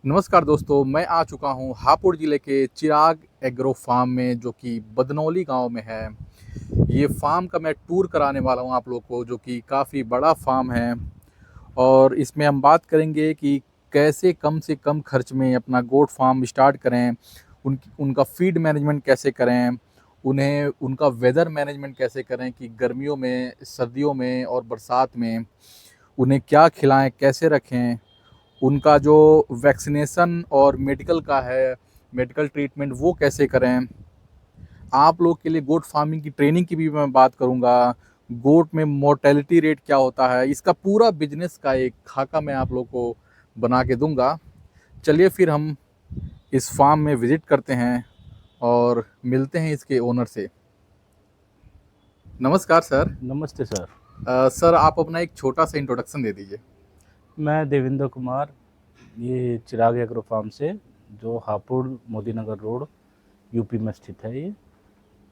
नमस्कार दोस्तों, मैं आ चुका हूँ हापुड़ ज़िले के चिराग एग्रो फार्म में जो कि बदनौली गांव में है। ये फार्म का मैं टूर कराने वाला हूँ आप लोग को, जो कि काफ़ी बड़ा फार्म है। और इसमें हम बात करेंगे कि कैसे कम से कम खर्च में अपना गोट फार्म स्टार्ट करें, उनका फीड मैनेजमेंट कैसे करें, उन्हें उनका वेदर मैनेजमेंट कैसे करें कि गर्मियों में, सर्दियों में और बरसात में उन्हें क्या खिलाएँ, कैसे रखें, उनका जो वैक्सीनेशन और मेडिकल का है, मेडिकल ट्रीटमेंट वो कैसे करें। आप लोग के लिए गोट फार्मिंग की ट्रेनिंग की भी मैं बात करूंगा। गोट में मोर्टेलिटी रेट क्या होता है, इसका पूरा बिजनेस का एक खाका मैं आप लोग को बना के दूंगा। चलिए फिर हम इस फार्म में विज़िट करते हैं और मिलते हैं इसके ओनर से। नमस्कार सर। नमस्ते सर। सर आप अपना एक छोटा सा इंट्रोडक्शन दे दीजिए। मैं देवेंद्र कुमार, ये चिराग एग्रो फार्म से, जो हापुड़ मोदी नगर रोड यूपी में स्थित है ये।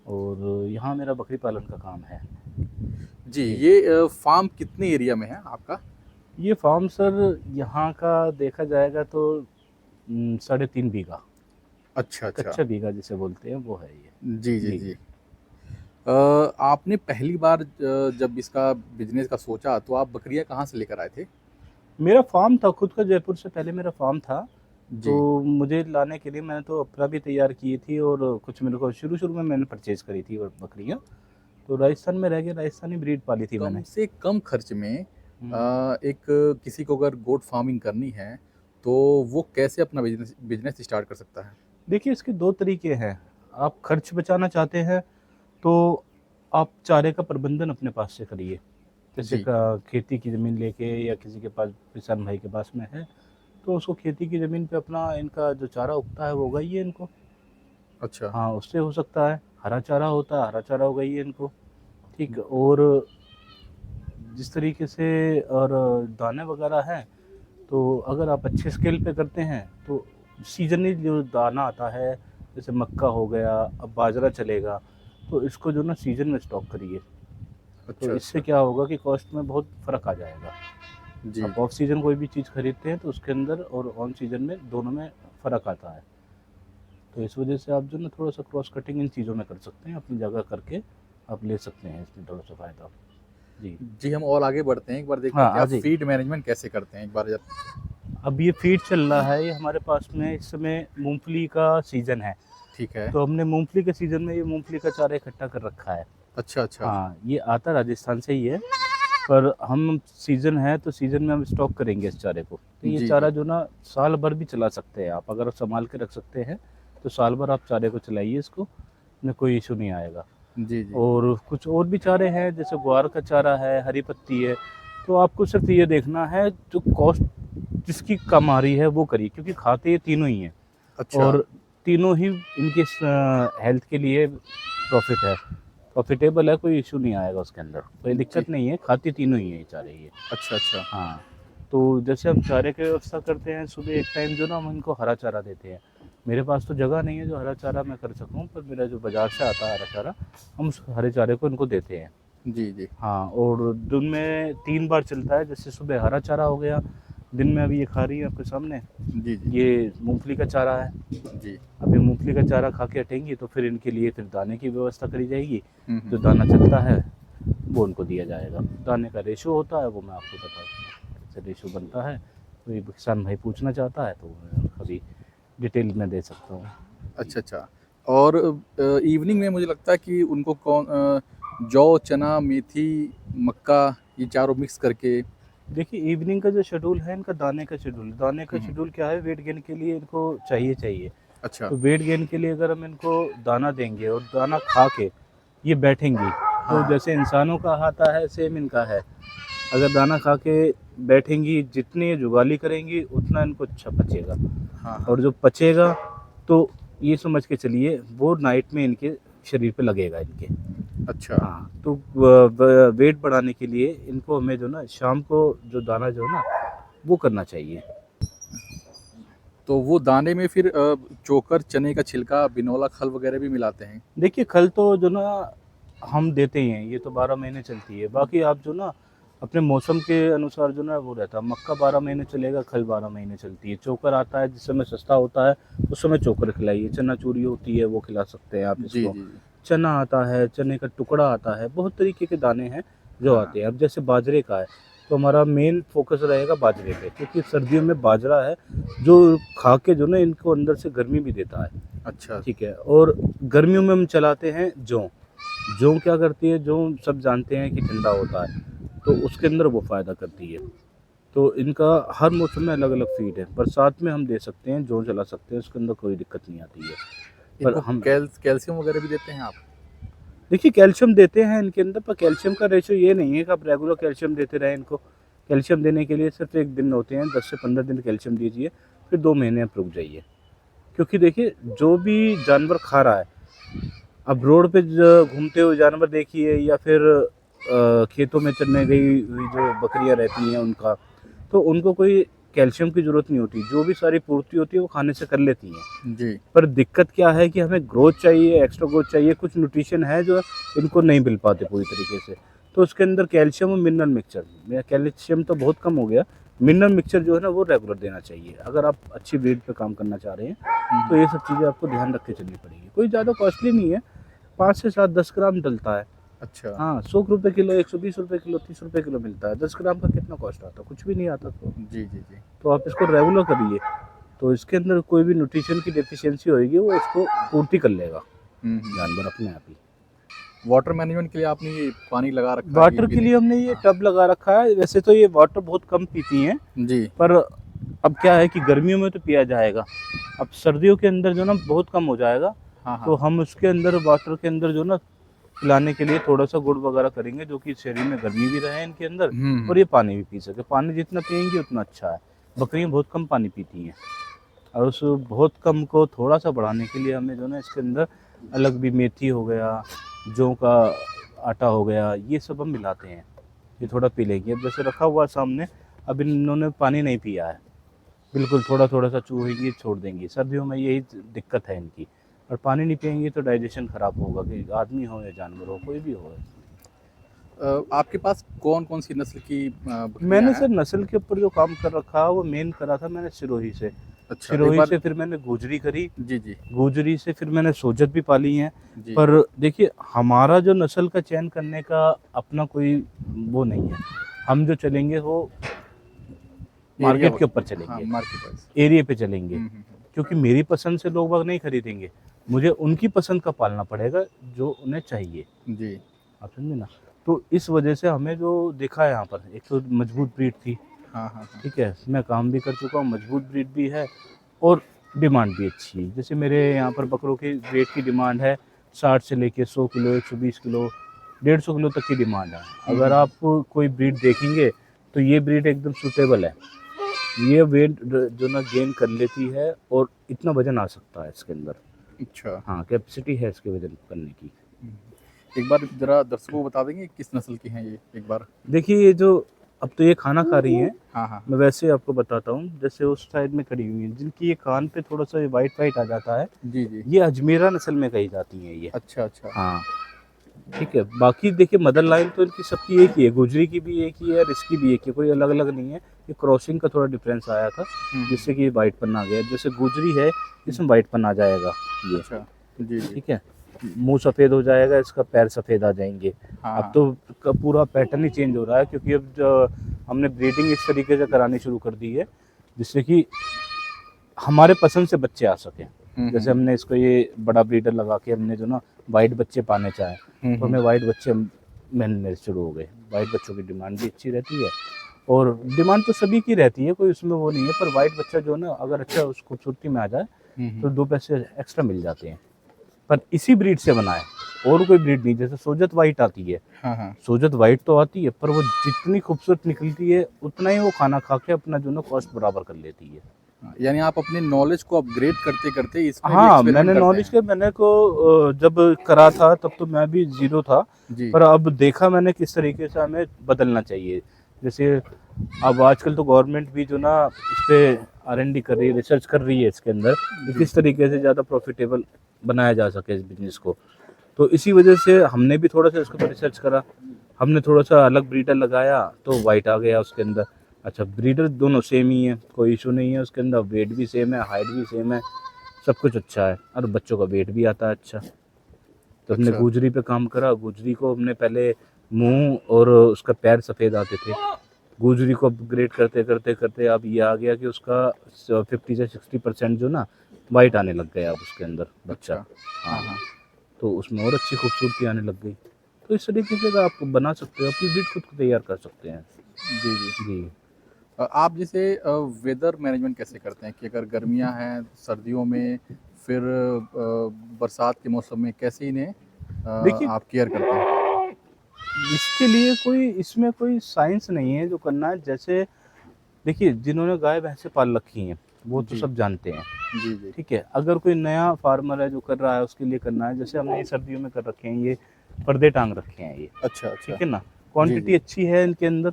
और यहाँ मेरा बकरी पालन का काम है जी, जी। ये फार्म कितने एरिया में है आपका? ये फार्म सर यहाँ का देखा जाएगा तो 3.5 बीघा, अच्छा अच्छा। कच्चा बीघा जिसे बोलते हैं वो है ये। जी जी जी। जी। आपने पहली बार जब इसका बिजनेस का सोचा तो आप बकरियां कहाँ से लेकर आए थे? मेरा फार्म था खुद का, जयपुर से पहले मेरा फार्म था। तो जी। मुझे लाने के लिए मैंने तो अपना भी तैयार की थी, और कुछ मेरे को शुरू शुरू में मैंने परचेज़ करी थी और बकरियाँ। तो राजस्थान में रह के राजस्थानी ब्रीड पाली थी कम मैंने। से कम खर्च में हुँ। एक किसी को अगर गोट फार्मिंग करनी है तो वो कैसे अपना बिजनेस बिजनेस स्टार्ट कर सकता है? देखिए, इसके 2 तरीके हैं। आप खर्च बचाना चाहते हैं तो आप चारे का प्रबंधन अपने पास से करिए। जैसे जी। खेती की ज़मीन लेके, या किसी के पास, किसान भाई के पास में है, तो उसको खेती की ज़मीन पे अपना इनका जो चारा उगता है वो उगाइए इनको। अच्छा। हाँ, उससे हो सकता है। हरा चारा होता है, हरा चारा उगाइए इनको, ठीक। और जिस तरीके से और दाने वगैरह हैं, तो अगर आप अच्छे स्केल पे करते हैं तो सीजनली जो दाना आता है, जैसे मक्का हो गया, अब बाजरा चलेगा, तो इसको जो ना सीजन में स्टॉक करिए। तो अच्छा इससे अच्छा। क्या होगा कि कॉस्ट में बहुत फ़र्क आ जाएगा। जी आप ऑफ सीजन कोई भी चीज़ खरीदते हैं तो उसके अंदर और ऑन सीजन में, दोनों में फ़र्क आता है। तो इस वजह से आप जो ना थोड़ा सा क्रॉस कटिंग इन चीज़ों में कर सकते हैं, अपनी जगह करके आप ले सकते हैं इसमें थोड़ा सा फ़ायदा। जी। जी, हम और आगे बढ़ते हैं, एक बार देखते हाँ, हैं कि आ आप जाइए। फीड मैनेजमेंट कैसे करते हैं एक बार अब ये फीड चल रहा है, ये हमारे पास में इस समय मूँगफली का सीज़न है। ठीक है। तो हमने मूँगफली के सीज़न में ये मूँगफली का चारा इकट्ठा कर रखा है। अच्छा अच्छा। हाँ, ये आता राजस्थान से ही है, पर हम सीज़न है तो सीज़न में हम स्टॉक करेंगे इस चारे को। तो ये जी चारा जी। जो ना साल भर भी चला सकते हैं आप, अगर सँभाल के रख सकते हैं, तो साल भर आप चारे को चलाइए इसको, में कोई इश्यू नहीं आएगा। जी जी। और कुछ और भी चारे हैं, जैसे ग्वार का चारा है, हरी पत्ती है। तो आपको सिर्फ़ ये देखना है, जो कॉस्ट जिसकी कम आ रही है वो करिए, क्योंकि खाते ये तीनों ही हैं। अच्छा। और तीनों ही इनके हेल्थ के लिए प्रॉफिट है, प्रॉफिटेबल है, कोई इशू नहीं आएगा उसके अंदर, कोई जी। दिक्कत नहीं है, खाती तीनों ही है ये चारे ये। अच्छा अच्छा। हाँ, तो जैसे हम चारे की व्यवस्था करते हैं, सुबह एक टाइम जो ना हम इनको हरा चारा देते हैं। मेरे पास तो जगह नहीं है जो हरा चारा मैं कर सकूँ, पर मेरा जो बाज़ार से आता है हरा चारा, हम उस हरे चारे को इनको देते हैं। जी जी। हाँ, और दिन में 3 बार चलता है, जैसे सुबह हरा चारा हो गया, दिन में अभी ये खा रही है आपके सामने, जी जी। ये मूँगफली का चारा है। जी। अभी मूँगफली का चारा खा के हटेंगी तो फिर इनके लिए फिर दाने की व्यवस्था करी जाएगी। जो हम्म। दाना चलता है वो उनको दिया जाएगा। दाने का रेशो होता है वो मैं आपको बता दूँगा, कैसे रेशो बनता है। कोई किसान भाई पूछना चाहता है तो मैं कभी डिटेल में दे सकता हूँ। जी। अच्छा अच्छा। और इवनिंग में मुझे लगता है कि उनको जौ, चना, मेथी, मक्का, ये चारों मिक्स करके। देखिए, इवनिंग का जो शेड्यूल है इनका, दाने का हम्म। शेड्यूल क्या है, वेट गेन के लिए इनको चाहिए। अच्छा। तो वेट गेन के लिए अगर हम इनको दाना देंगे और दाना खा के ये बैठेंगी, तो हाँ जैसे इंसानों का आता है सेम इनका है। अगर दाना खा के बैठेंगी, जितनी ये जुगाली करेंगी उतना इनको अच्छा पचेगा। हाँ। हाँ। और जो पचेगा, तो ये समझ के चलिए वो नाइट में इनके शरीर पे लगेगा इनके। अच्छा। हाँ, तो वेट बढ़ाने के लिए इनको हमें जो ना शाम को जो दाना जो है ना वो करना चाहिए। तो वो दाने में फिर चोकर, चने का छिलका, बिनौला खल वगैरह भी मिलाते हैं? देखिए, खल तो जो ना हम देते ही हैं, ये तो 12 महीने चलती है। बाकी आप जो ना अपने मौसम के अनुसार जो ना वो रहता है। मक्का 12 महीने चलेगा, खल 12 महीने चलती है। चोकर आता है जिस समय सस्ता होता है, उस समय चोकर खिलाइए। चना चूरी होती है वो खिला सकते हैं आप जी इसको। जी जी। चना आता है, चने का टुकड़ा आता है, बहुत तरीके के दाने हैं जो हाँ आते हैं। अब जैसे बाजरे का है तो हमारा मेन फोकस रहेगा बाजरे पे, क्योंकि सर्दियों में बाजरा है जो खा के जो ना इनको अंदर से गर्मी भी देता है। अच्छा। ठीक है। और गर्मियों में हम चलाते हैं जौ। जौ क्या करती है, जौ सब जानते हैं कि ठंडा होता है, तो उसके अंदर वो फ़ायदा करती है। तो इनका हर मौसम में अलग अलग फीड है। बरसात में हम दे सकते हैं, जौ चला सकते हैं, उसके अंदर कोई दिक्कत नहीं आती है। पर इनको हम कैल्शियम वगैरह भी देते हैं आप? देखिए कैल्शियम देते हैं इनके अंदर, पर कैल्शियम का रेशो ये नहीं है कि आप रेगुलर कैल्शियम देते रहें इनको। कैल्शियम देने के लिए सिर्फ एक दिन होते हैं, 10 से 15 दिन कैल्शियम दीजिए, फिर 2 महीने आप रुक जाइए। क्योंकि देखिए जो भी जानवर खा रहा है, अब रोड पे घूमते हुए जानवर देखिए, या फिर खेतों में चरने गई हुई जो बकरियां रहती हैं उनका, तो उनको कोई कैल्शियम की ज़रूरत नहीं होती। जो भी सारी पूर्ति होती है वो खाने से कर लेती हैं। जी। पर दिक्कत क्या है कि हमें ग्रोथ चाहिए, एक्स्ट्रा ग्रोथ चाहिए, कुछ न्यूट्रिशन है जो इनको नहीं मिल पाते पूरी तरीके से। तो उसके अंदर कैल्शियम और मिनरल मिक्सचर, कैल्शियम तो बहुत कम हो गया, मिनरल मिक्सचर जो है ना वो रेगुलर देना चाहिए अगर आप अच्छी ब्रीड पे काम करना चाह रहे हैं। तो ये सब चीज़ें आपको ध्यान रख के चलनी पड़ेगी। कोई ज़्यादा कॉस्टली नहीं है, 5 से 7 10 ग्राम डलता है। अच्छा। हाँ, 100 रुपये किलो, 120 रुपये किलो, 30 रुपये किलो मिलता है। 10 ग्राम का कितना कॉस्ट आता है? कुछ भी नहीं आता। जी जी जी। तो आप इसको रेगुलर करिए, तो इसके अंदर कोई भी न्यूट्रिशन की डेफिशिएंसी होएगी वो इसको पूर्ति कर लेगा जानवर अपने आप ही। वाटर मैनेजमेंट के लिए आपने ये पानी लगा रखा है? वाटर के लिए हमने ये टब लगा रखा है। वैसे तो ये वाटर बहुत कम पीती हैं, जी। पर अब क्या है कि गर्मियों में तो पिया जाएगा, अब सर्दियों के अंदर जो ना बहुत कम हो जाएगा। हाँ हाँ। तो हम उसके अंदर वाटर के अंदर जो ना पिलाने के लिए थोड़ा सा गुड़ वगैरह करेंगे, जो कि शरीर में गर्मी भी रहे इनके अंदर और ये पानी भी पी सके। पानी जितना पियेंगे उतना अच्छा है। बकरियां बहुत कम पानी पीती हैं, और उस बहुत कम को थोड़ा सा बढ़ाने के लिए हमें जो ना इसके अंदर अलग भी मेथी हो गया, जौ का आटा हो गया, ये सब हम मिलाते हैं। ये थोड़ा पी लेंगे। अब जैसे रखा हुआ सामने, अब इन्होंने पानी नहीं पिया है, बिल्कुल थोड़ा थोड़ा सा चूहेंगी छोड़ देंगी। सर्दियों में यही दिक्कत है इनकी, और पानी नहीं पियेंगी तो डाइजेशन ख़राब होगा, कि आदमी हो या जानवर हो, कोई भी हो। आपके पास कौन कौन सी नस्ल की बकरियां मैंने हैं? सर नस्ल के ऊपर जो काम कर रखा है वो मेन करा था मैंने सिरोही से। अच्छा, सिरोही से फिर मैंने गुजरी करी, जी जी गुजरी से फिर मैंने सोजत भी पाली हैं। जी। पर देखिए हमारा जो नस्ल का चयन करने का अपना कोई वो नहीं है। हम जो चलेंगे वो मार्केट के ऊपर हाँ, चलेंगे, मार्केट वाइज। एरिया पे चलेंगे, क्योंकि मेरी पसंद से लोग बाग नहीं खरीदेंगे, मुझे उनकी पसंद का पालना पड़ेगा जो उन्हें चाहिए। जी। आप समझे ना। तो इस वजह से हमें जो देखा है यहाँ पर, एक तो मजबूत ब्रीड थी, हाँ हाँ हाँ। ठीक है, मैं काम भी कर चुका हूँ, मजबूत ब्रीड भी है और डिमांड भी अच्छी है। जैसे मेरे यहाँ पर बकरों की वेट की डिमांड है 60 से लेके 100 किलो, 120 किलो, 150 किलो तक की डिमांड है। अगर आप कोई ब्रीड देखेंगे तो ये ब्रीड एकदम सूटेबल है। ये वेट जो ना गेन कर लेती है और इतना वजन आ सकता है इसके अंदर। अच्छा। हाँ, कैपेसिटी है इसके वजन करने की। एक बार ज़रा दर्शकों को बता देंगे किस नस्ल की हैं ये एक बार? देखिए ये जो अब तो ये खाना खा रही हैं, हाँ हाँ मैं वैसे आपको बताता हूँ। जैसे उस साइड में खड़ी हुई हैं, जिनकी ये कान पे थोड़ा सा वाइट वाइट आ जाता है, जी जी। ये अजमेरा नस्ल में कही जाती हैं ये। अच्छा अच्छा। हाँ, ठीक है। बाकी देखिए मदर लाइन तो इनकी सबकी एक ही है, गुजरी की भी एक ही है और इसकी भी एक ही, कोई अलग अलग नहीं है। ये क्रॉसिंग का थोड़ा डिफरेंस आया था जिससे कि वाइट पन आ गया। जैसे गुजरी है इसमें वाइट पन आ जाएगा ये, अच्छा। जी जी। ठीक है। मुंह सफ़ेद हो जाएगा, इसका पैर सफ़ेद आ जाएंगे। हाँ अब तो पूरा पैटर्न ही चेंज हो रहा है, क्योंकि अब जो हमने ब्रीडिंग इस तरीके से करानी शुरू कर दी है जिससे कि हमारे पसंद से बच्चे आ सकें। जैसे हमने इसको ये बड़ा ब्रीडर लगा के हमने जो ना वाइट बच्चे पाने चाहे तो हमें वाइट बच्चे मिलने शुरू हो गए। वाइट बच्चों की डिमांड भी अच्छी रहती है, और डिमांड तो सभी की रहती है, कोई उसमें वो नहीं है। पर वाइट बच्चा जो ना अगर अच्छा उस खूबसूरती में आ जाए तो 2 पैसे एक्स्ट्रा मिल जाते हैं। पर इसी ब्रीड से बना है, और कोई ब्रीड नहीं। जैसे सोजत वाइट आती है, हाँ हाँ। सोजत वाइट तो आती है, पर वो जितनी खूबसूरत निकलती है उतना ही वो खाना खा के अपना जो ना कॉस्ट बराबर कर लेती है। हाँ, यानी आप अपने नॉलेज को अपग्रेड करते करते इसमें भी हाँ, एक्सपेरिमेंट मैंने करते नॉलेज हैं। के मैंने को जब करा था तब तो मैं भी ज़ीरो था, जी। पर अब देखा मैंने किस तरीके से हमें बदलना चाहिए। जैसे अब आजकल तो गवर्नमेंट भी जो ना इस पे R&D कर रही है, रिसर्च कर रही है इसके अंदर कि किस तरीके से ज़्यादा प्रॉफिटेबल बनाया जा सके इस बिज़नेस को। तो इसी वजह से हमने भी थोड़ा सा इसके ऊपर रिसर्च करा। हमने थोड़ा सा अलग ब्रीडर लगाया तो वाइट आ गया उसके अंदर। अच्छा, ब्रीडर दोनों सेम ही है, कोई इशू नहीं है उसके अंदर, वेट भी सेम है, हाइट भी सेम है, सब कुछ अच्छा है और बच्चों का वेट भी आता है अच्छा। तो हमने अच्छा। गुजरी पे काम करा। गुजरी को हमने पहले मुंह और उसका पैर सफ़ेद आते थे, गुजरी को अपग्रेड करते करते करते अब ये आ गया कि उसका 50 से 60% जो ना वाइट आने लग गया अब उसके अंदर बच्चा। अच्छा। हाँ, हाँ हाँ। तो उसमें और अच्छी खूबसूरती आने लग गई। तो इस तरीके से आप बना सकते हो, अपनी ब्रीड खुद को तैयार कर सकते हैं। जी जी। जी। आप जैसे वेदर मैनेजमेंट कैसे करते हैं कि अगर गर्मियां हैं, सर्दियों में, फिर बरसात के मौसम में कैसे इन्हें देखिए, आप केयर करते हैं? इसके लिए कोई इसमें कोई साइंस नहीं है जो करना है। जैसे देखिए, जिन्होंने गाय भैंसे पाल रखी हैं वो तो जी सब जानते हैं, जी। जी। ठीक है। अगर कोई नया फार्मर है जो कर रहा है उसके लिए करना है, जैसे हमने ये सर्दियों में कर रखे हैं, ये पर्दे टांग रखे हैं ये, अच्छा अच्छा। ठीक है ना। जी क्वांटिटी जी। अच्छी है इनके अंदर,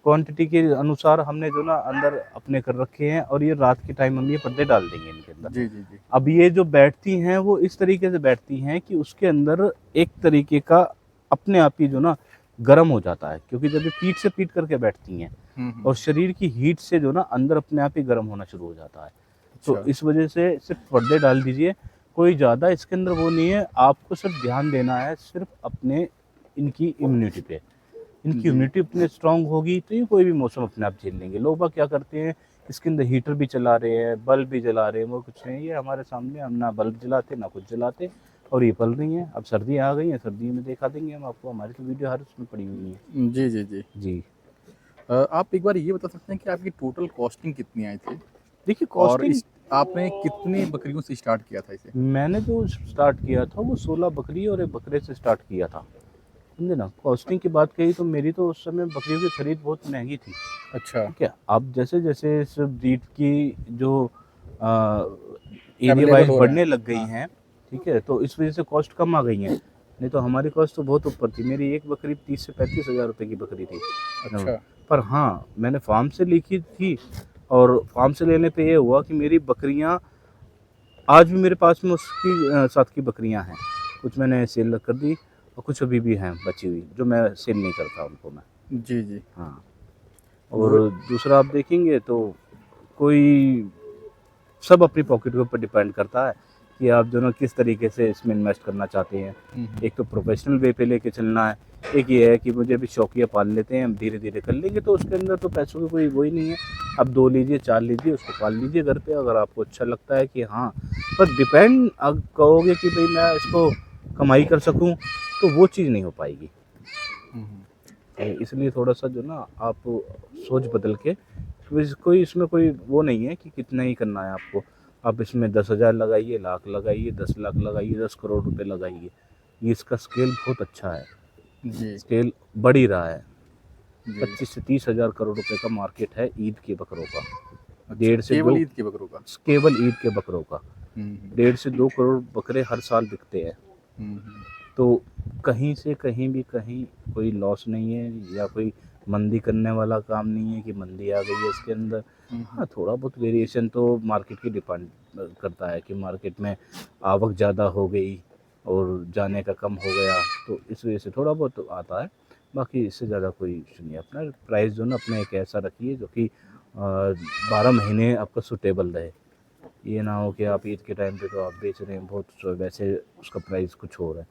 क्वांटिटी के अनुसार हमने जो ना अंदर अपने कर रखे हैं, और ये रात के टाइम हम ये पर्दे डाल देंगे इनके अंदर। जी जी। जी। अब ये जो बैठती हैं वो इस तरीके से बैठती हैं कि उसके अंदर एक तरीके का अपने आप ही जो ना गर्म हो जाता है, क्योंकि जब ये पीठ से पीठ करके बैठती हैं और शरीर की हीट से जो ना अंदर अपने आप ही गर्म होना शुरू हो जाता है। तो अच्छा। इस वजह से सिर्फ पर्दे डाल दीजिए, कोई ज़्यादा इसके अंदर वो नहीं है। आपको सिर्फ ध्यान देना है सिर्फ अपने इनकी इम्यूनिटी पे। इनकी जी। इम्यूनिटी अपने स्ट्रांग होगी तो ये कोई भी मौसम अपने आप झेल लेंगे। लोग बाग क्या करते हैं, इसके अंदर हीटर भी चला रहे हैं, बल्ब भी जला रहे हैं, वो कुछ नहीं। ये हमारे सामने हम ना बल्ब जलाते ना कुछ जलाते, और ये पल रही हैं। अब सर्दी आ गई है, सर्दियों में दिखा देंगे हम आपको, हमारी तो वीडियो हर उसमें पड़ी हुई है। जी जी। जी। जी। आप एक बार ये बता सकते हैं कि आपकी टोटल कॉस्टिंग कितनी आई थी देखिए, और कॉस्टिंग इस आपने कितनी बकरियों से स्टार्ट किया था इसे? मैंने जो स्टार्ट किया था वो 16 बकरी और एक बकरे से स्टार्ट किया था, समझे ना। कॉस्टिंग की बात कही तो मेरी तो उस समय बकरियों की खरीद बहुत महंगी थी, अच्छा। ठीक है। अब जैसे जैसे इस ब्रीड की जो एरिया अवेलेबल वाइज हो रहे हैं। बढ़ने लग गई हाँ। हैं, ठीक है, तो इस वजह से कॉस्ट कम आ गई हैं। नहीं तो हमारी कॉस्ट तो बहुत ऊपर थी। मेरी एक बकरी 30 से 35 हज़ार रुपये की बकरी थी। अच्छा। पर हाँ, मैंने फार्म से लिखी थी, और फार्म से लेने पे ये हुआ कि मेरी बकरियाँ आज भी मेरे पास में उसकी साथ की बकरियाँ हैं। कुछ मैंने सेल कर दी और कुछ अभी भी हैं बची हुई, जो मैं सेल नहीं करता उनको मैं। जी जी। हाँ, वो। और दूसरा आप देखेंगे तो कोई सब अपनी पॉकेट के ऊपर डिपेंड करता है कि आप जो ना किस तरीके से इसमें इन्वेस्ट करना चाहते हैं। एक तो प्रोफेशनल वे पे लेके चलना है, एक ये है कि मुझे अभी शौकिया पाल लेते हैं, हम धीरे धीरे कर लेंगे, तो उसके अंदर तो पैसों की कोई वही नहीं है। अब 2 लीजिए, 4 लीजिए, उसको पाल लीजिए घर पे, अगर आपको अच्छा लगता है कि हाँ। पर डिपेंड अब कहोगे कि भाई मैं इसको कमाई कर सकूँ, तो वो चीज़ नहीं हो पाएगी। इसलिए थोड़ा सा जो ना आप सोच बदल के, कोई इसमें कोई वो नहीं है कि कितना ही करना है आपको। आप इसमें 10,000 लगाइए, लाख लगाइए, 10 लाख लगाइए, 10 करोड़ रुपए लगाइए, ये इसका स्केल बहुत अच्छा है, जी स्केल बढ़ ही रहा है। जी। 25 से 30 हज़ार करोड़ रुपए का मार्केट है ईद के बकरों का। अच्छा, डेढ़ से केवल दो ईद के बकरों का? केवल ईद के बकरों का हम्म। 1.5 से 2 करोड़ बकरे हर साल बिकते हैं। हम्म। तो कहीं से कहीं भी कहीं कोई लॉस नहीं है, या कोई मंदी करने वाला काम नहीं है कि मंदी आ गई है इसके अंदर। हाँ, थोड़ा बहुत वेरिएशन तो मार्केट की डिपेंड करता है कि मार्केट में आवक ज़्यादा हो गई और जाने का कम हो गया, तो इस वजह से थोड़ा बहुत आता है। बाकी इससे ज़्यादा कोई इशू नहीं है। अपना प्राइस जो ना अपने एक ऐसा रखिए जो कि 12 महीने आपका सूटेबल रहे। ये ना हो कि आप ईद के टाइम पे तो आप बेच रहे हैं बहुत, वैसे उसका प्राइस कुछ और है।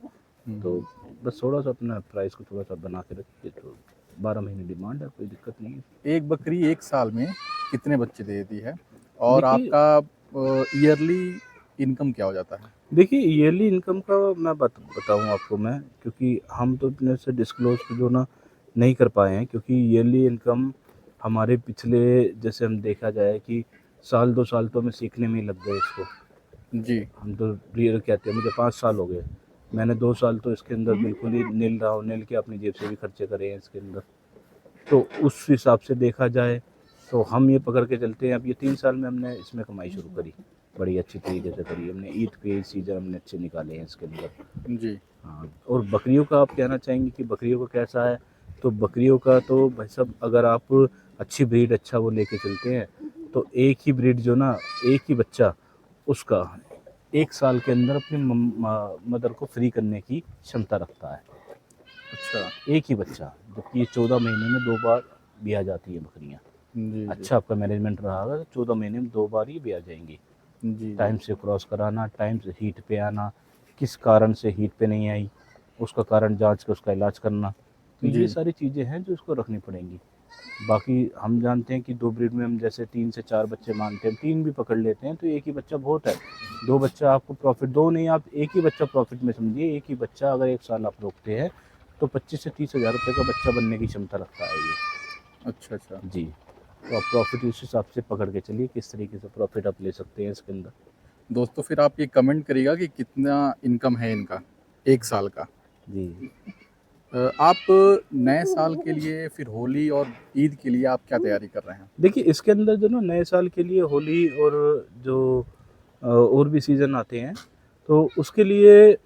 तो बस थोड़ा सा अपना प्राइस को थोड़ा सा बना के रखिए, तो 12 महीने डिमांड है, कोई दिक्कत नहीं है। एक बकरी एक साल में कितने बच्चे देती है और देखिए आपका ईयरली इनकम क्या हो जाता है? देखिए ईयरली इनकम का मैं बताऊँ आपको मैं, क्योंकि हम तो अपने से डिस्क्लोज जो ना नहीं कर पाए हैं, क्योंकि ईयरली इनकम हमारे पिछले, जैसे हम देखा जाए कि साल 2 साल तो हमें सीखने में ही लग गए इसको। जी हम तो रियल कहते हैं, मुझे 5 साल हो गए, मैंने 2 साल तो इसके अंदर बिल्कुल ही नील रहा हूँ, नील के अपनी जेब से भी खर्चे करे हैं इसके अंदर। तो उस हिसाब से देखा जाए तो हम ये पकड़ के चलते हैं, अब ये 3 साल में हमने इसमें कमाई शुरू करी, बड़ी अच्छी तरीके से करी हमने। ईद के सीज़न हमने अच्छे निकाले हैं इसके अंदर। जी। हाँ, और बकरियों का आप कहना चाहेंगे कि बकरियों का कैसा है, तो बकरियों का तो भाई साहब, अगर आप अच्छी ब्रीड अच्छा वो लेके चलते हैं, तो एक ही ब्रीड जो ना, एक ही बच्चा उसका 1 साल के अंदर अपनी मदर को फ्री करने की क्षमता रखता है। अच्छा। एक ही बच्चा, जबकि ये 14 महीने में 2 बार ब्याह जाती है बकरियाँ। जी, अच्छा आपका मैनेजमेंट रहा होगा तो 14 महीने में 2 बार ही ब्याह जाएंगी। जी, जी, टाइम जी, से क्रॉस कराना, टाइम से हीट पे आना, किस कारण से हीट पे नहीं आई, उसका कारण जांच के उसका इलाज करना। तो ये जी, सारी चीज़ें हैं जो इसको रखनी पड़ेंगी। बाकी हम जानते हैं कि 2 ब्रीड में हम जैसे 3 से 4 बच्चे मानते हैं, 3 भी पकड़ लेते हैं तो एक ही बच्चा बहुत है। 2 बच्चा आपको प्रॉफ़िट, 2 नहीं आप एक ही बच्चा प्रॉफ़िट में समझिए। एक ही बच्चा अगर 1 साल आप रोकते हैं तो 25 से 30 हज़ार रुपये का बच्चा बनने की क्षमता रखता है ये। अच्छा, अच्छा। जी, तो आप प्रॉफ़िट उस हिसाब से पकड़ के चलिए किस तरीके से प्रॉफ़िट आप ले सकते हैं इसके अंदर। दोस्तों फिर आप ये कमेंट करिएगा कि कितना इनकम है इनका 1 साल का। जी। आप नए साल के लिए फिर होली और ईद के लिए आप क्या तैयारी कर रहे हैं? देखिए इसके अंदर जो ना नए साल के लिए होली और जो और भी सीज़न आते हैं, तो उसके लिए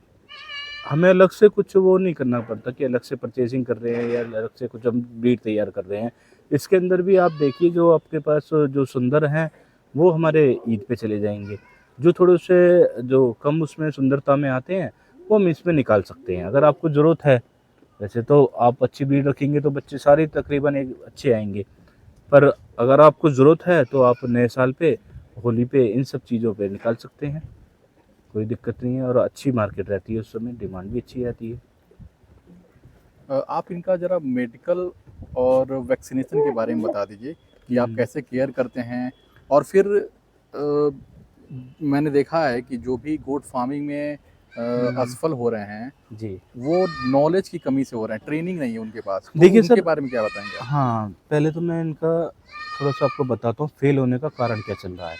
हमें अलग से कुछ वो नहीं करना पड़ता कि अलग से परचेज़िंग कर रहे हैं या अलग से कुछ हम ब्रीड तैयार कर रहे हैं। इसके अंदर भी आप देखिए जो आपके पास जो सुंदर हैं, वो हमारे ईद पे चले जाएँगे। जो थोड़े से जो कम उसमें सुंदरता में आते हैं, वो हम इसमें निकाल सकते हैं। अगर आपको ज़रूरत है, वैसे तो आप अच्छी ब्रीड रखेंगे तो बच्चे सारे तकरीबन एक अच्छे आएँगे। पर अगर आपको ज़रूरत है तो आप नए साल पे, होली पे इन सब चीज़ों पे निकाल सकते हैं। कोई दिक्कत नहीं है और अच्छी मार्केट रहती है उस समय, डिमांड भी अच्छी आती है। आप इनका ज़रा मेडिकल और वैक्सीनेशन के बारे में बता दीजिए कि आप कैसे केयर करते हैं? और फिर मैंने देखा है कि जो भी गोट फार्मिंग में असफल हो रहे हैं, जी। वो नॉलेज की कमी से हो रहे हैं, ट्रेनिंग नहीं है उनके पास। तो देखिए उनके सर, बारे में क्या बताएँगे आप? हाँ, पहले तो मैं इनका थोड़ा-सा आपको बताता हूँ फ़ेल होने का कारण क्या चल रहा है।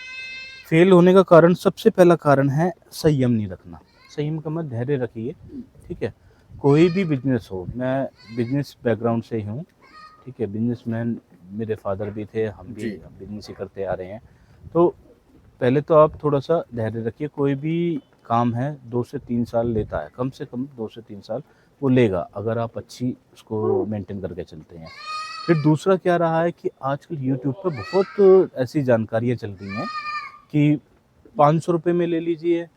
फ़ेल होने का कारण, सबसे पहला कारण है संयम नहीं रखना। संयम का मतलब धैर्य रखिए, ठीक है? कोई भी बिज़नेस हो, मैं बिज़नेस बैकग्राउंड से ही हूँ, ठीक है? बिज़नेसमैन मेरे फ़ादर भी थे, हम भी जी, बिज़नेस ही करते आ रहे हैं। तो पहले तो आप थोड़ा-सा धैर्य रखिए, कोई भी काम है 2 से 3 साल लेता है, कम से कम 2 से 3 साल वो लेगा, अगर आप अच्छी उसको मेंटेन करके चलते हैं। फिर दूसरा क्या रहा है कि आजकल यूट्यूब पे बहुत ऐसी जानकारियाँ चल रही हैं कि ₹500 में ले लीजिए,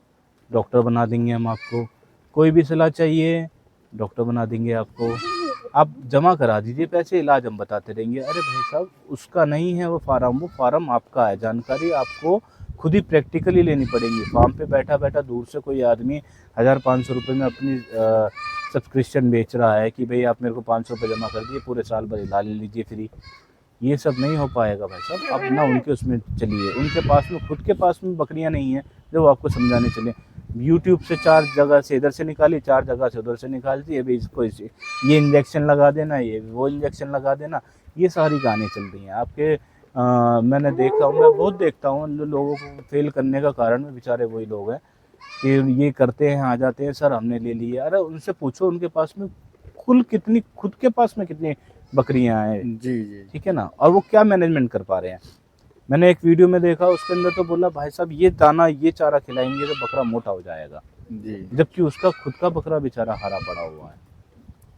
डॉक्टर बना देंगे हम आपको। कोई भी सलाह चाहिए, डॉक्टर बना देंगे आपको। आप जमा करा दीजिए पैसे, इलाज हम बताते रहेंगे। अरे भाई साहब, उसका नहीं है वो फ़ार्म आपका है। जानकारी आपको खुद ही प्रैक्टिकली लेनी पड़ेगी। फ़ार्म पे बैठा-बैठा दूर से कोई आदमी 1000-500 में अपनी सब्सक्रिप्शन बेच रहा है कि भई आप मेरे को ₹500 जमा कर दिए, पूरे साल भर इलाज ले लीजिए फ्री। ये सब नहीं हो पाएगा भाई साहब। आप ना उनके उसमें चलिए, उनके पास में, खुद के पास में बकरियाँ नहीं हैं जो आपको समझाने चलें। यूट्यूब से 4 जगह से इधर से निकाली, 4 जगह से उधर से निकाल दी, अभी इसको ये इंजेक्शन लगा देना, ये वो इंजेक्शन लगा देना, ये सारी कहानी चल रही हैं। आपके मैंने देखा हूँ, मैं बहुत देखता हूँ लोगों को फेल करने का कारण में बेचारे वही लोग हैं कि ये करते हैं, आ जाते हैं, सर हमने ले लिया। अरे उनसे पूछो उनके पास में खुद के पास में कितनी बकरियाँ हैं, जी, जी, ठीक है ना? और वो क्या मैनेजमेंट कर पा रहे हैं। मैंने एक वीडियो में देखा, उसके अंदर तो बोला भाई साहब ये दाना, ये चारा खिलाएँगे तो बकरा मोटा हो जाएगा। जी, जबकि उसका खुद का बकरा बेचारा हरा पड़ा हुआ है।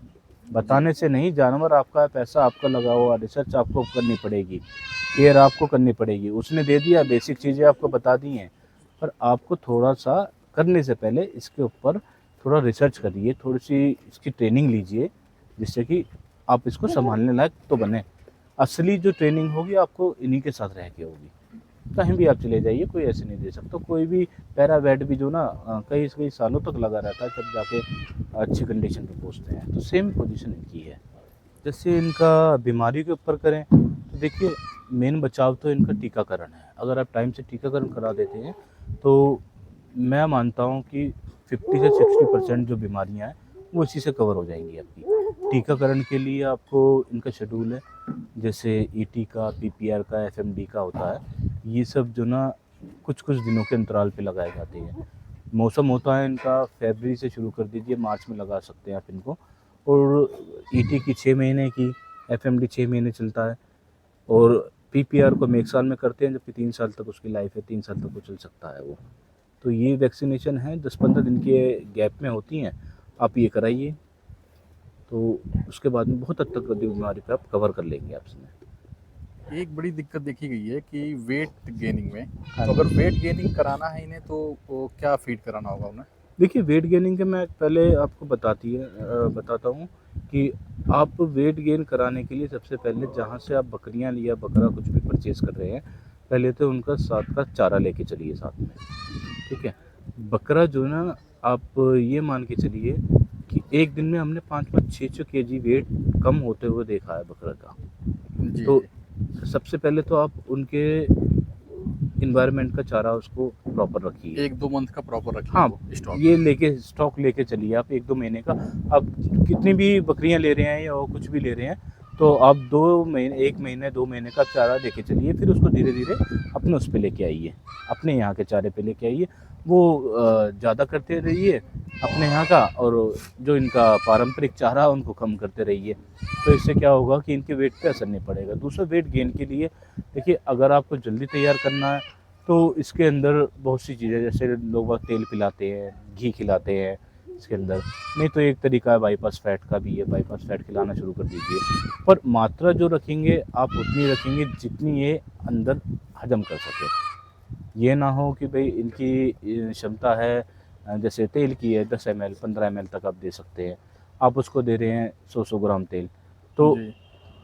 जी, बताने से नहीं, जानवर आपका है, पैसा आपका लगा हुआ, रिसर्च आपको करनी पड़ेगी, केयर आपको करनी पड़ेगी। उसने दे दिया, बेसिक चीज़ें आपको बता दी हैं, पर आपको थोड़ा-सा करने से पहले इसके ऊपर थोड़ा रिसर्च करिए, थोड़ी-सी इसकी ट्रेनिंग लीजिए, जिससे कि आप इसको सँभालने लायक तो बनें। असली जो ट्रेनिंग होगी आपको इन्हीं के साथ रह के होगी। कहीं भी आप चले जाइए, कोई ऐसे नहीं दे सकता। कोई भी पैरा वेट भी जो ना कई कई सालों तक लगा रहता है, तब जाके अच्छी कंडीशन पे पहुँचते हैं। तो सेम पोजीशन इनकी है। जैसे इनका बीमारी के ऊपर करें तो देखिए, मेन बचाव तो इनका टीकाकरण है। अगर आप टाइम से टीकाकरण करा देते हैं तो मैं मानता हूँ कि 50 से 60% जो बीमारियाँ हैं वो इसी से कवर हो जाएंगी आपकी। टीकाकरण के लिए आपको इनका शेड्यूल है, जैसे ईटी का, पीपीआर का, एफएमडी का होता है। ये सब जो ना कुछ-कुछ दिनों के अंतराल पे लगाए जाते हैं। मौसम होता है इनका, फ़रवरी से शुरू कर दीजिए, मार्च में लगा सकते हैं आप इनको। और ईटी की 6 महीने की, एफएमडी 6 महीने चलता है और पीपीआर को हम 1 साल में करते हैं, जबकि 3 साल तक उसकी लाइफ़ है, 3 साल तक वो चल सकता है वो। तो ये वैक्सीनेशन है 10-15 दिन के गैप में होती हैं, आप ये कराइए, तो उसके बाद में बहुत हद तक बीमारी पे आप कवर कर लेंगे आप इसमें। एक बड़ी दिक्कत देखी गई है कि वेट गेनिंग में, हाँ तो अगर जी। वेट गेनिंग कराना है इन्हें तो वो क्या फीड कराना होगा उन्हें? देखिए वेट गेनिंग के मैं पहले आपको बताता हूँ कि आप वेट गेन कराने के लिए सबसे पहले जहाँ से आप बकरियाँ या बकरा कुछ भी परचेज कर रहे हैं, पहले तो उनका साथ का चारा लेके चलिए साथ में, ठीक है। बकरा जो ना, आप ये मान के चलिए कि एक दिन में हमने 5-5 6 6 केजी वेट कम होते हुए देखा है बकरा का। जी तो जी। सबसे पहले तो आप उनके इन्वायरमेंट का चारा उसको प्रॉपर रखिए। 1-2 मंथ का प्रॉपर रखिए हाँ, वो स्टॉक। ये लेके स्टॉक लेके चलिए आप 1-2 महीने का। आप कितनी भी बकरियाँ ले रहे हैं या और कुछ भी ले रहे हैं, तो आप 2 महीने, 1 महीने 2 महीने का चारा लेके चलिए, फिर उसको धीरे-धीरे अपने उस पे लेके आइए, अपने यहाँ के चारे पे लेके आइए। वो ज़्यादा करते रहिए अपने यहाँ का, और जो इनका पारंपरिक चारा है उनको कम करते रहिए। तो इससे क्या होगा कि इनके वेट पे असर नहीं पड़ेगा। दूसरा, वेट गेन के लिए देखिए, अगर आपको जल्दी तैयार करना है तो इसके अंदर बहुत सी चीज़ें, जैसे लोग तेल पिलाते हैं, घी खिलाते हैं इसके अंदर। नहीं तो एक तरीका है बाईपास फैट का भी है, बाईपास फैट खिलाना शुरू कर दीजिए। पर मात्रा जो रखेंगे आप उतनी रखेंगे जितनी ये अंदर हजम कर सके। ये ना हो कि भाई इनकी क्षमता है जैसे तेल की है 10 ml 15 ml तक आप दे सकते हैं, आप उसको दे रहे हैं 100 ग्राम तेल, तो जी।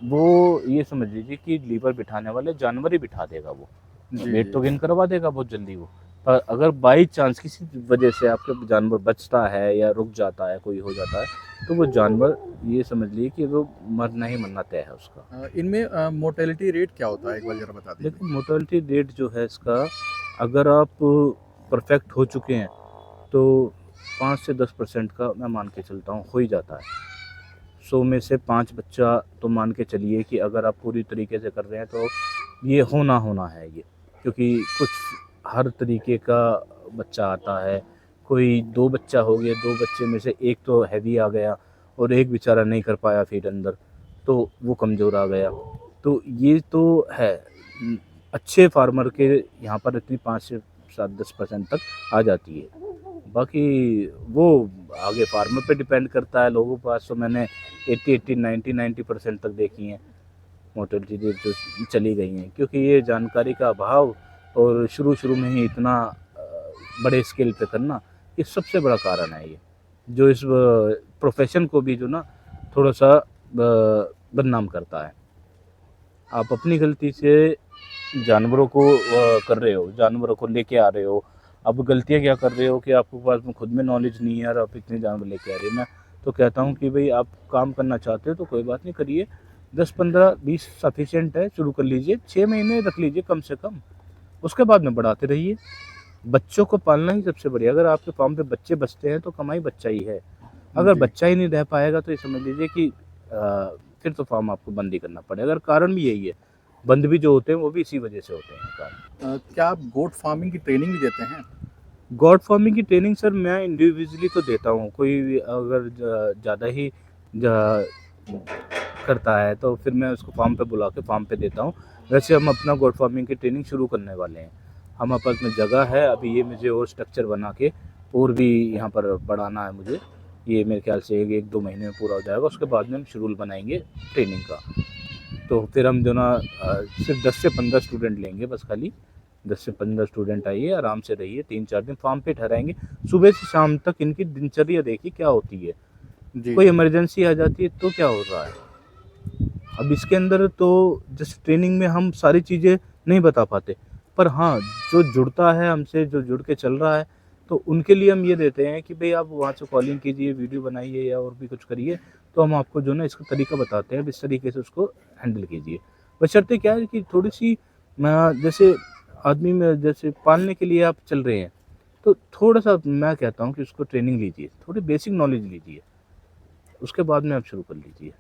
वो ये समझ लीजिए कि लीवर बिठाने वाले जानवर ही बिठा देगा वो। जी, वेट जी। तो गेन करवा देगा बहुत जल्दी वो। पर अगर बाई चांस किसी वजह से आपके जानवर बचता है या रुक जाता है, कोई हो जाता है, तो वो जानवर ये समझ लीजिए कि वो मरना ही मरना तय है उसका। इनमें मोर्टेलिटी रेट क्या होता है? एक बार ज़रा बता दीजिए। देखो मोर्टेलिटी रेट जो है इसका, अगर आप परफेक्ट हो चुके हैं तो 5 से 10% का मैं मान के चलता हूँ हो ही जाता है। 100 में से 5 बच्चा तो मान के चलिए कि अगर आप पूरी तरीके से कर रहे हैं तो ये होना है ये। क्योंकि कुछ हर तरीके का बच्चा आता है, कोई 2 बच्चा हो गया, 2 बच्चे में से एक तो हैवी आ गया और एक बेचारा नहीं कर पाया फिट अंदर, तो वो कमज़ोर आ गया। तो ये तो है, अच्छे फार्मर के यहाँ पर इतनी 5 से 7-10% तक आ जाती है। बाकी वो आगे फार्मर पे डिपेंड करता है। लोगों के पास तो मैंने 80-80, 90-90% तक देखी हैं मोर्टेलिटी रेट जो चली गई हैं, क्योंकि ये जानकारी का अभाव और शुरू में ही इतना बड़े स्केल पे करना, ये सबसे बड़ा कारण है ये, जो इस प्रोफेशन को भी जो ना थोड़ा सा बदनाम करता है। आप अपनी गलती से जानवरों को कर रहे हो, जानवरों को लेके आ रहे हो। अब गलतियाँ क्या कर रहे हो कि आपके पास में खुद में नॉलेज नहीं है और आप इतने जानवर लेके आ रहे हो। मैं तो कहता हूँ कि भाई आप काम करना चाहते हो तो कोई बात नहीं, करिए। 10-15-20 सफिशिएंट है, शुरू कर लीजिए। 6 महीने रख लीजिए कम से कम, उसके बाद में बढ़ाते रहिए। बच्चों को पालना ही सबसे बढ़िया। अगर आपके फार्म पे बच्चे बचते हैं तो कमाई बच्चा ही है। अगर जी। बच्चा ही नहीं रह पाएगा तो ये समझ लीजिए कि फिर तो फार्म आपको बंद ही करना पड़ेगा। और कारण भी यही है, बंद भी जो होते हैं वो भी इसी वजह से होते हैं कारण। क्या आप गोट फार्मिंग की ट्रेनिंग भी देते हैं? गॉड फार्मिंग की ट्रेनिंग सर मैं इंडिविजुअली तो देता हूँ। कोई अगर ज़्यादा ही करता है तो फिर मैं उसको फार्म पे बुला के फार्म पे देता हूँ। वैसे हम अपना गॉड फार्मिंग की ट्रेनिंग शुरू करने वाले हैं। हम पास में जगह है अभी, ये मुझे और स्ट्रक्चर बना के और भी यहाँ पर बढ़ाना है मुझे। ये मेरे ख्याल से 1-2 महीने में पूरा हो जाएगा। उसके बाद में हम शेड्यूल बनाएंगे ट्रेनिंग का। तो फिर हम जो ना सिर्फ 10 से 15 स्टूडेंट लेंगे बस, खाली 10 से 15 स्टूडेंट आइए, आराम से रहिए, 3-4 दिन फार्म पे ठहराएंगे। सुबह से शाम तक इनकी दिनचर्या देखिए क्या होती है। जी, कोई जी। इमरजेंसी आ जाती है तो क्या हो रहा है। अब इसके अंदर तो जैसे ट्रेनिंग में हम सारी चीज़ें नहीं बता पाते, पर हाँ, जो जुड़ता है हमसे, जो जुड़ के चल रहा है, तो उनके लिए हम ये देते हैं कि भई आप वहाँ से कॉलिंग कीजिए, वीडियो बनाइए या और भी कुछ करिए, तो हम आपको जो है ना इसका तरीका बताते हैं, अब इस तरीके से उसको हैंडल कीजिए। बशर्ते क्या है कि थोड़ी-सी जैसे आदमी में जैसे पालने के लिए आप चल रहे हैं, तो थोड़ा-सा मैं कहता हूँ कि उसको ट्रेनिंग लीजिए, थोड़ी बेसिक नॉलेज लीजिए, उसके बाद में आप शुरू कर लीजिए।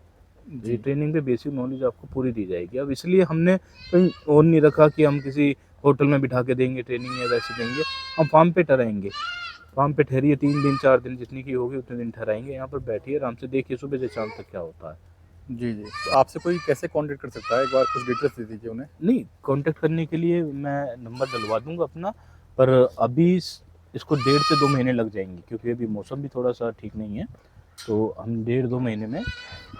ये जी। ट्रेनिंग पे बेसिक नॉलेज आपको पूरी दी जाएगी। अब इसलिए हमने कहीं और नहीं रखा कि हम किसी होटल में बिठा के देंगे ट्रेनिंग या वैसे देंगे। हम फार्म पे ठहराएँगे। फार्म पे ठहरिए 3 दिन 4 दिन जितनी की होगी उतने दिन ठहराएँगे। यहाँ पर बैठिए आराम से, देखिए सुबह से शाम तक क्या होता है। जी, जी। तो आपसे कोई कैसे कॉन्टैक्ट कर सकता है? एक बार कुछ डिटेल्स दे दीजिए उन्हें। नहीं, कॉन्टैक्ट करने के लिए मैं नंबर डलवा दूँगा अपना, पर अभी इसको 1.5 से 2 महीने लग जाएँगे क्योंकि अभी मौसम भी थोड़ा-सा ठीक नहीं है। तो हम 1.5-2 महीने में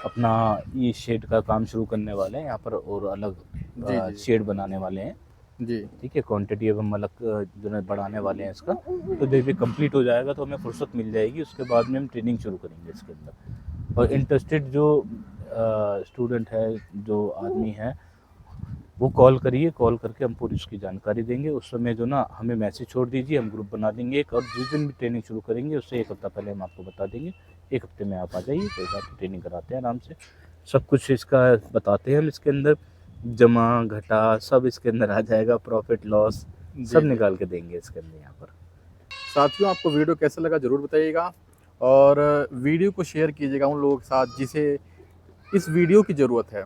अपना ये शेड का काम शुरू करने वाले हैं। यहाँ पर और अलग जी, जी। शेड बनाने वाले हैं। जी। ठीक है, क्वांटिटी अब हम अलग जो है बढ़ाने वाले हैं इसका, तो जब ये कंप्लीट हो जाएगा तो हमें फुर्सत मिल जाएगी, उसके बाद में हम ट्रेनिंग शुरू करेंगे इसके अंदर। और इंटरेस्टेड जो स्टूडेंट है, जो आदमी है, वो कॉल करिए, कॉल करके हम पूरी उसकी जानकारी देंगे। उस समय जो ना हमें मैसेज छोड़ दीजिए, हम ग्रुप बना देंगे एक, और जिस दिन भी ट्रेनिंग शुरू करेंगे उससे 1 हफ्ता पहले हम आपको बता देंगे। 1 हफ्ते में आप आ जाइए, कोई बात नहीं, ट्रेनिंग कराते हैं आराम से। सब कुछ इसका बताते हैं हम इसके अंदर, जमा, घटा सब इसके अंदर आ जाएगा, प्रॉफ़िट, लॉस जी, सब जी। निकाल के देंगे इसके अंदर यहाँ पर। साथियों, आपको वीडियो कैसा लगा ज़रूर बताइएगा और वीडियो को शेयर कीजिएगा उन लोगों के साथ जिसे इस वीडियो की ज़रूरत है।